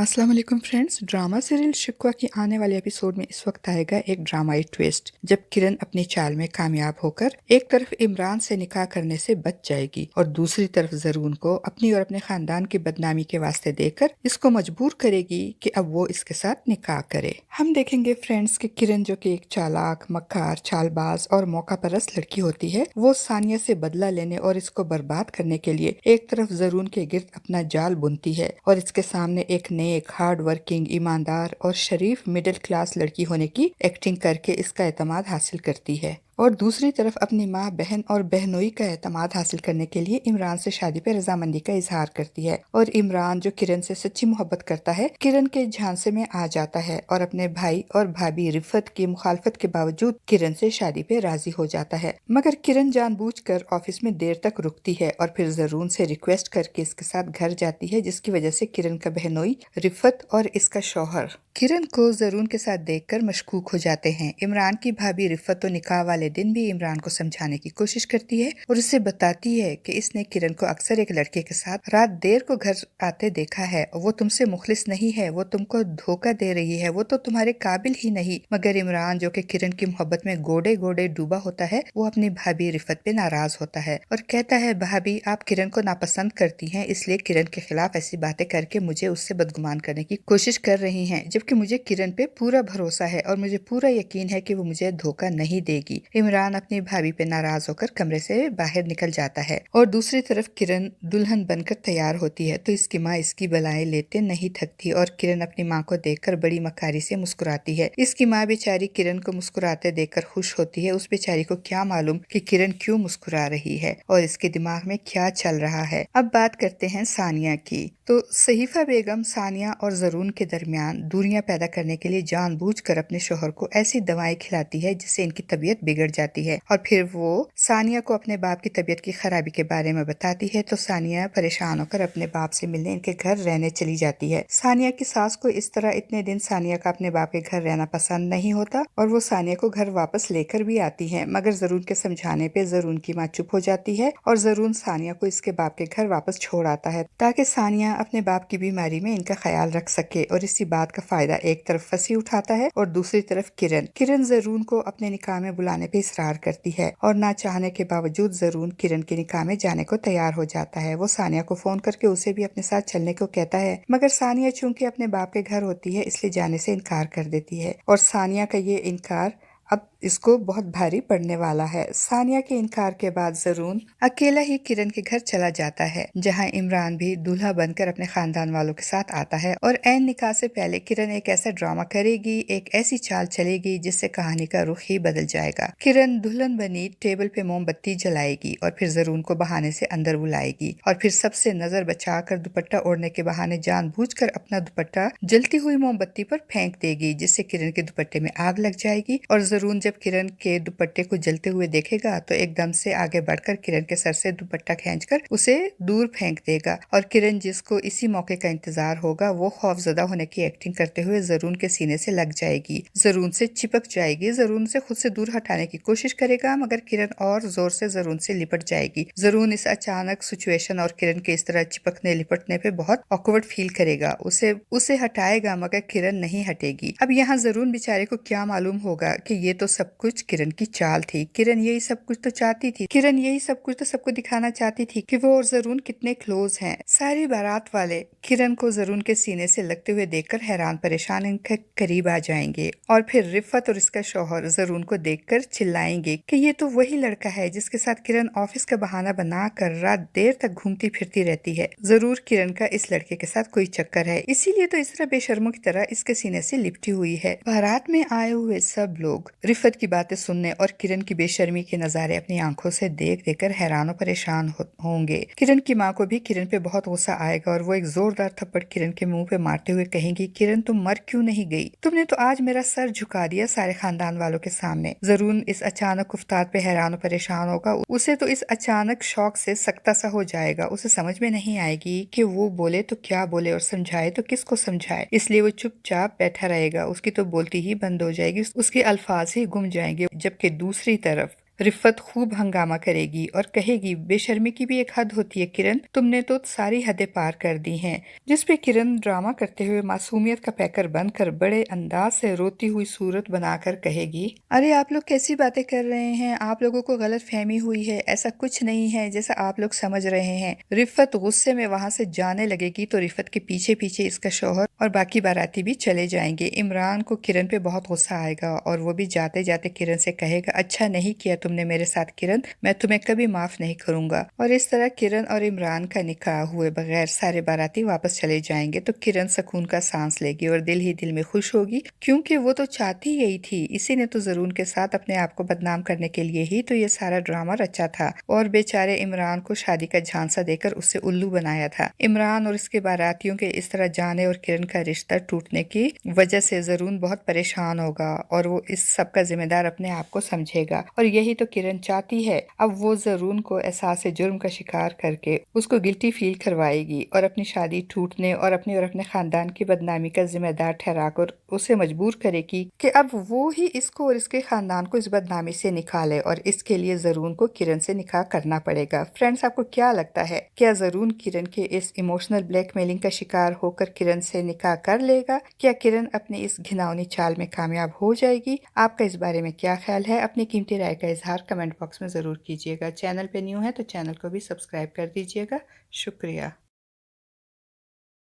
अस्सलाम वालेकुम friends. Drama serial शिकवा की आने वाले एपिसोड में इस वक्त आएगा एक ड्रामाई ट्विस्ट, जब किरण अपनी चाल में कामयाब होकर एक तरफ इमरान से निकाह करने से बच जाएगी और दूसरी तरफ जरून को अपनी और अपने खानदान की बदनामी के वास्ते देकर इसको मजबूर करेगी कि अब वो इसके साथ निकाह करे। हम देखेंगे फ्रेंड्स कि किरण, जो कि एक चालाक, मक्कार, चालबाज और मौका परस्त लड़की होती है, वो सानिया से बदला लेने और इसको बर्बाद करने के लिए एक तरफ जरून के गिर्द अपना जाल बुनती है और इसके सामने एक नेक, हार्ड वर्किंग, ईमानदार और शरीफ मिडिल क्लास लड़की होने की एक्टिंग करके इसका एतमाद हासिल करती है। और दूसरी तरफ अपनी माँ, बहन और बहनोई का एतमाद हासिल करने के लिए इमरान से शादी पर रजामंदी का इजहार करती है। और इमरान, जो किरण से सच्ची मोहब्बत करता है, किरण के झांसे में आ जाता है और अपने भाई और भाभी रिफत की मुखालफत के बावजूद किरण से शादी पे राजी हो जाता है। मगर किरण जानबूझकर ऑफिस में देर तक रुकती है और फिर जरून से रिक्वेस्ट करके इसके साथ घर जाती है, जिसकी वजह से किरण का बहनोई रिफत और इसका शौहर किरण को जरून के साथ देखकर मशकूक हो जाते हैं। इमरान की भाभी रिफत तो निकाह वाले दिन भी इमरान को समझाने की कोशिश करती है और उसे बताती है कि इसने किरण को अक्सर एक लड़के के साथ रात देर को घर आते देखा है और वो तुमसे मुखलिस नहीं है, वो तुमको धोखा दे रही है, वो तो तुम्हारे काबिल ही नहीं। मगर इमरान, जो कि किरण की मोहब्बत में गोडे गोडे डूबा होता है, वो अपनी भाभी रिफत पे नाराज होता है और कहता है, भाभी आप किरण को नापसंद करती हैं, इसलिए किरण के खिलाफ ऐसी बातें करके मुझे उससे बदगुमान करने की कोशिश कर रही हैं, जबकि मुझे किरण पे पूरा भरोसा है और मुझे पूरा यकीन है कि वो मुझे धोखा नहीं देगी। इमरान अपनी भाभी पे नाराज होकर कमरे से बाहर निकल जाता है और दूसरी तरफ किरण दुल्हन बनकर तैयार होती है तो इसकी माँ इसकी बलाएं लेते नहीं थकती और किरण अपनी माँ को देखकर बड़ी मक्कारी से मुस्कुराती है। इसकी माँ बेचारी किरण को मुस्कुराते देखकर खुश होती है। उस बेचारी को क्या मालूम कि किरण क्यों मुस्कुरा रही है और इसके दिमाग में क्या चल रहा है। अब बात करते हैं सानिया की। तो सहीफा बेगम सानिया और जरून के दरमियान दूरियां पैदा करने के लिए जानबूझकर अपने शोहर को ऐसी दवाएं खिलाती है जिससे इनकी तबीयत बिगड़ जाती है और फिर वो सानिया को अपने बाप की तबीयत की खराबी के बारे में बताती है तो सानिया परेशान होकर अपने बाप से मिलने इनके घर रहने चली जाती है। सानिया की सास को इस तरह इतने दिन सानिया का अपने बाप के घर रहना पसंद नहीं होता और वो सानिया को घर वापस लेकर भी आती है, मगर जरून के समझाने पे जरून की माँ चुप हो जाती है और जरून सानिया को इसके बाप के घर वापस छोड़ आता है ताकि सानिया अपने बाप की बीमारी में इनका ख्याल रख सके। और इसी बात का फायदा एक तरफ फसी उठाता है और दूसरी तरफ किरण जरून को अपने निकाह में बुलाने पे इसरार करती है और ना चाहने के बावजूद जरून किरण के निकाह में जाने को तैयार हो जाता है। वो सानिया को फोन करके उसे भी अपने साथ चलने को कहता है, मगर सानिया चूंकि अपने बाप के घर होती है इसलिए जाने से इनकार कर देती है और सानिया का ये इनकार अब इसको बहुत भारी पड़ने वाला है। सानिया के इनकार के बाद जरून अकेला ही किरण के घर चला जाता है, जहां इमरान भी दूल्हा बनकर अपने खानदान वालों के साथ आता है और ऐन निकाह से पहले किरण एक ऐसा ड्रामा करेगी, एक ऐसी चाल चलेगी जिससे कहानी का रुख ही बदल जाएगा। किरण दुल्हन बनी टेबल पे मोमबत्ती जलाएगी और फिर जरून को बहाने से अंदर बुलाएगी और फिर सबसे नजर बचाकर दुपट्टा ओढ़ने के बहाने जानबूझकर अपना दुपट्टा जलती हुई मोमबत्ती पर फेंक देगी, जिससे किरण के दुपट्टे में आग लग जाएगी और जरून जब किरण के दुपट्टे को जलते हुए देखेगा तो एकदम से आगे बढ़कर किरण के सर से दुपट्टा खींचकर उसे दूर फेंक देगा और किरण, जिसको इसी मौके का इंतजार होगा, वो खौफजदा होने की एक्टिंग करते हुए जरून के सीने से लग जाएगी, जरून से चिपक जाएगी, जरून से खुद से दूर हटाने की कोशिश करेगा, मगर किरण और जोर से जरून से लिपट जाएगी। जरून इस अचानक सिचुएशन और किरण के इस तरह चिपकने लिपटने पे बहुत ऑकवर्ड फील करेगा, उसे हटाएगा, मगर किरण नहीं हटेगी। अब यहाँ जरून बेचारे को क्या मालूम होगा कि ये तो सब कुछ किरण की चाल थी। किरण यही सब कुछ तो चाहती थी, किरण यही सब कुछ तो सबको दिखाना चाहती थी कि वो और जरून कितने क्लोज हैं। सारी बारात वाले किरण को जरून के सीने से लगते हुए देखकर हैरान परेशान इनके करीब आ जाएंगे और फिर रिफत और इसका शौहर जरून को देखकर चिल्लाएंगे कि ये तो वही लड़का है जिसके साथ किरण ऑफिस का बहाना बनाकर रात देर तक घूमती फिरती रहती है। जरूर किरण का इस लड़के के साथ कोई चक्कर है, इसीलिए तो इस तरह बेशर्मों की तरह इसके सीने से लिपटी हुई है। बारात में आए हुए सब लोग रिफत की बातें सुनने और किरण की बेशर्मी के नजारे अपनी आंखों से देख देकर हैरान और परेशान होंगे। किरण की माँ को भी किरण पे बहुत गुस्सा आएगा और वो एक जोरदार थप्पड़ किरण के मुंह पे मारते हुए कहेंगी, किरण तुम मर क्यों नहीं गई? तुमने तो आज मेरा सर झुका दिया सारे खानदान वालों के सामने। जरून इस अचानक उफ्तार पे हैरान और परेशान होगा। उसे तो इस अचानक शौक से सकता सा हो जाएगा। उसे समझ में नहीं आएगी कि वो बोले तो क्या बोले और समझाए तो किसको समझाए, इसलिए वो चुपचाप बैठा रहेगा। उसकी तो बोलती ही बंद हो जाएगी, उसके अल्फाज ही गुम जाएंगे। जबकि दूसरी तरफ रिफ़त खूब हंगामा करेगी और कहेगी, बेशर्मी की भी एक हद होती है किरण, तुमने तो सारी हदें पार कर दी हैं। जिस पे किरण ड्रामा करते हुए मासूमियत का पैकर बनकर बड़े अंदाज से रोती हुई सूरत बनाकर कहेगी, अरे आप लोग कैसी बातें कर रहे हैं, आप लोगों को गलत फहमी हुई है, ऐसा कुछ नहीं है जैसा आप लोग समझ रहे हैं। रिफ़त गुस्से में वहां से जाने लगेगी तो रिफ़त के पीछे पीछे इसका शौहर और बाकी बाराती भी चले जाएंगे। इमरान को किरण पे बहुत गुस्सा आएगा और वो भी जाते जाते किरण से कहेगा, अच्छा नहीं किया तुमने मेरे साथ किरण, मैं तुम्हें कभी माफ नहीं करूंगा। और इस तरह किरण और इमरान का निकाह हुए बगैर सारे बाराती वापस चले जाएंगे तो किरण सुकून का सांस लेगी और दिल ही दिल में खुश होगी, क्योंकि वो तो चाहती यही थी। इसी ने तो जरून के साथ अपने आप को बदनाम करने के लिए ही तो ये सारा ड्रामा रचा था और बेचारे इमरान को शादी का झांसा देकर उससे उल्लू बनाया था। इमरान और इसके बारातियों के इस तरह जाने और किरण का रिश्ता टूटने की वजह से जरून बहुत परेशान होगा और वो इस सब का जिम्मेदार अपने आप को समझेगा। और यही तो किरण चाहती है। अब वो जरून को एहसास जुर्म का शिकार करके उसको गिल्टी फील करवाएगी और अपनी शादी टूटने और अपने खानदान की बदनामी का जिम्मेदार ठहराकर उसे मजबूर करेगी कि अब वो ही इसको और इसके खानदान को इस बदनामी से निकाले और इसके लिए जरून को किरण से निकाह करना पड़ेगा। फ्रेंड्स, आपको क्या लगता है, क्या जरून किरण के इस इमोशनल ब्लैकमेलिंग का शिकार होकर किरण से निकाह कर लेगा? क्या किरण अपनी इस घिनौनी चाल में कामयाब हो जाएगी? आपका इस बारे में क्या ख्याल है? अपनी कीमती राय का इजहार कमेंट बॉक्स में जरूर कीजिएगा। चैनल पे न्यू है तो चैनल को भी सब्सक्राइब कर दीजिएगा। शुक्रिया।